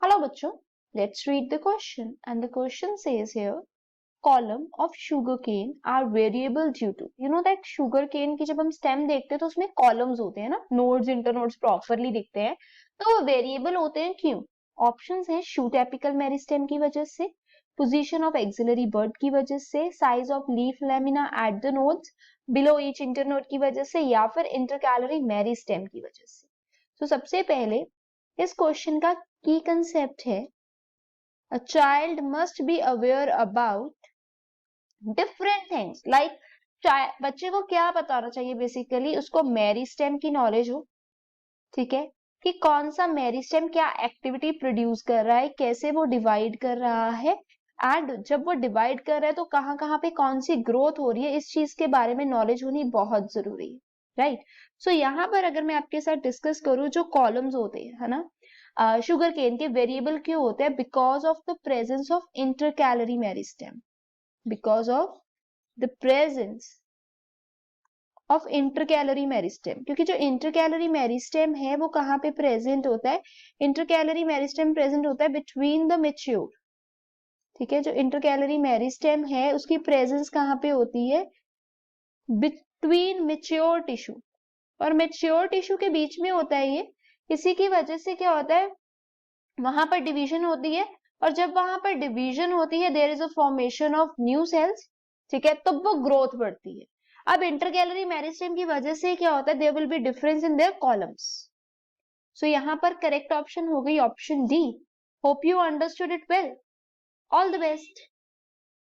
Hello bachcho, let's read the question. And the question says here, column of sugarcane are variable due to, you know that sugarcane की जब हम stem देखते हैं तो उसमें columns होते हैं ना, nodes internodes properly दिखते हैं, तो वो variable होते हैं क्यों? Options हैं shoot apical meristem की वजह से, position of axillary bud की वजह से, size of leaf lamina at the nodes, below each internode की वजह से, या फिर intercalary meristem की वजह से. तो सबसे पहले इस क्वेश्चन का की कंसेप्ट है, a child must be aware about different things like बच्चे को क्या पता होना चाहिए, बेसिकली उसको मेरिस्टेम की नॉलेज हो, ठीक है, कि कौन सा मेरिस्टेम क्या एक्टिविटी प्रोड्यूस कर रहा है, कैसे वो डिवाइड कर रहा है, एंड जब वो डिवाइड कर रहा है तो कहाँ कहाँ पे कौन सी ग्रोथ हो रही है, इस चीज के बारे में नॉलेज होनी बहुत जरूरी है, राइट. सो यहाँ पर अगर मैं आपके साथ डिस्कस करूँ, जो कॉलम्स होते हैं, है ना, शुगर केन के वेरिएबल क्यों होते हैं? Because of the presence of intercalary meristem, because of the presence of intercalary meristem, क्योंकि जो इंटरकैलरी मेरिस्टेम है वो कहाँ पे प्रेजेंट होता है? इंटरकैलरी मेरिस्टेम प्रेजेंट होता है बिटवीन द मेच्योर, ठीक है. जो इंटरकैलरी मेरिस्टेम है उसकी प्रेजेंस कहाँ पे होती है? बिटवीन मेच्योर टिश्यू, और मेच्योर टिश्यू के बीच में होता है ये. इसी की वजह से क्या होता है, वहां पर डिवीजन होती है, और जब वहां पर डिवीजन होती है there is a formation of new cells, ठीक है, तब वो ग्रोथ बढ़ती है. अब इंटरकैलरी मेरिस्टेम की वजह से क्या होता है, there will be difference in their columns. So यहां पर करेक्ट ऑप्शन हो गई option D. Hope you understood it well. All the best.